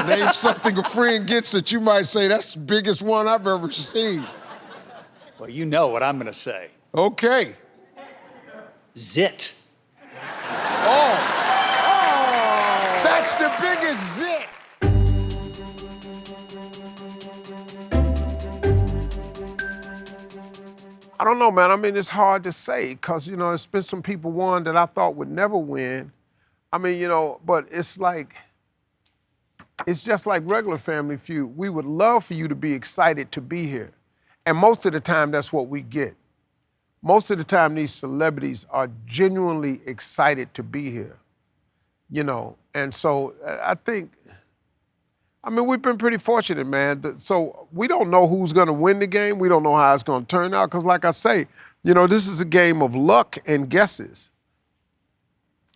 Name something a friend gets that you might say, that's the biggest one I've ever seen. Well, you know what I'm gonna say. Okay. Zit. Oh. That's the biggest zit. I don't know, man. I mean, it's hard to say because, you know, there's been some people won that I thought would never win. I mean, you know, but it's like, it's just like regular Family Feud. We would love for you to be excited to be here. And most of the time, that's what we get. Most of the time, these celebrities are genuinely excited to be here, you know. And so I think, I mean, we've been pretty fortunate, man. So we don't know who's going to win the game. We don't know how it's going to turn out because, like I say, you know, this is a game of luck and guesses.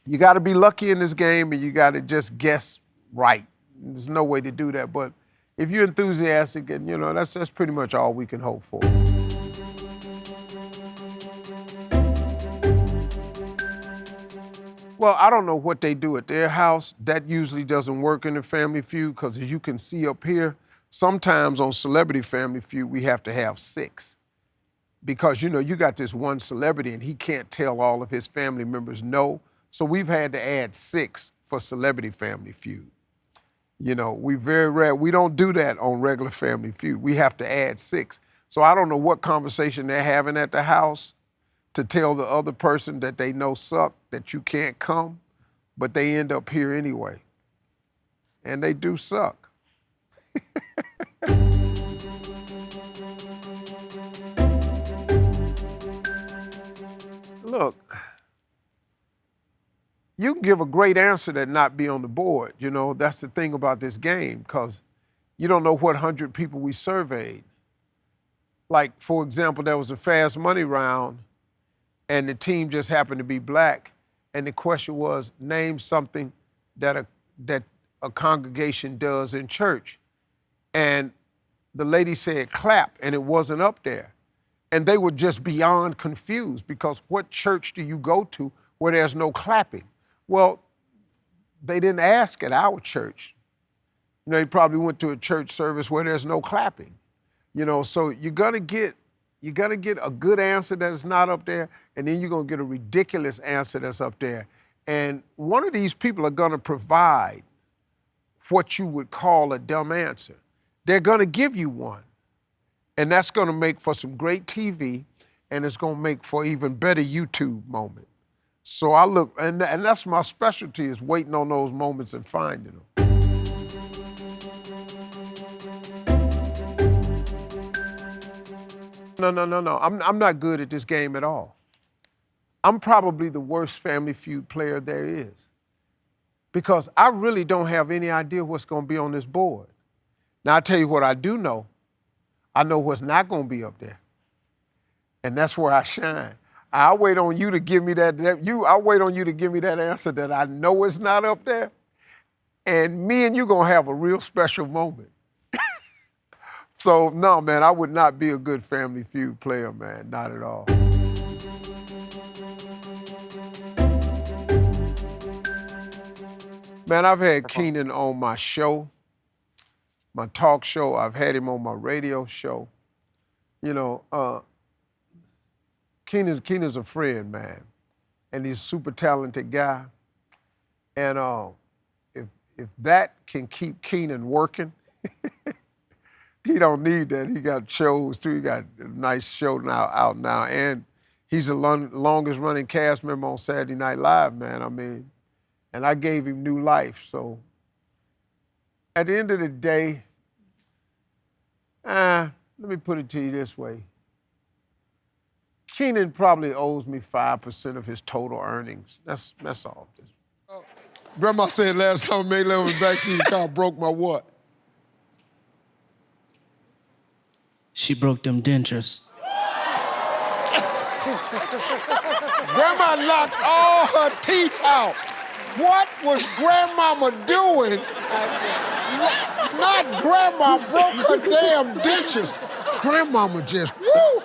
You got to be lucky in this game and you got to just guess right. There's no way to do that. But if you're enthusiastic, and, you know, that's pretty much all we can hope for. Well, I don't know what they do at their house. That usually doesn't work in the Family Feud because as you can see up here, sometimes on Celebrity Family Feud, we have to have 6. Because, you know, you got this one celebrity and he can't tell all of his family members no. So we've had to add 6 for Celebrity Family Feud. You know, we very rare, we don't do that on regular Family Feud. We have to add 6. So I don't know what conversation they're having at the house to tell the other person that they know suck, that you can't come, but they end up here anyway. And they do suck. Look, you can give a great answer that not be on the board. You know, that's the thing about this game, because you don't know what 100 people we surveyed. Like, for example, there was a fast money round and the team just happened to be black. And the question was, name something that a congregation does in church. And the lady said clap, and it wasn't up there. And they were just beyond confused because what church do you go to where there's no clapping? Well, they didn't ask at our church. You know, they probably went to a church service where there's no clapping. You know, so you're gonna get a good answer that is not up there, and then you're gonna get a ridiculous answer that's up there. And one of these people are gonna provide what you would call a dumb answer. They're gonna give you one. And that's gonna make for some great TV, and it's gonna make for even better YouTube moment. So I look, and that's my specialty, is waiting on those moments and finding them. No. I'm not good at this game at all. I'm probably the worst Family Feud player there is because I really don't have any idea what's going to be on this board. Now, I'll tell you what I do know. I know what's not going to be up there, and that's where I shine. I'll wait on you to give me I'll wait on you to give me that answer that I know is not up there, and me and you going to have a real special moment. So, no, man, I would not be a good Family Feud player, man, not at all. Man, I've had Kenan on my show, my talk show. I've had him on my radio show. You know, Kenan's a friend, man, and he's a super talented guy. And if that can keep Kenan working, he don't need that. He got shows too. He got a nice show out now, and he's the longest running cast member on Saturday Night Live, man. I mean, and I gave him new life. So at the end of the day, let me put it to you this way. Kenan probably owes me 5% of his total earnings. That's all. Grandma said last time I made love in the backseat of the car, broke my what? She broke them dentures. Grandma knocked all her teeth out. What was Grandmama doing? Not Grandma broke her damn dentures. Grandmama just, woo!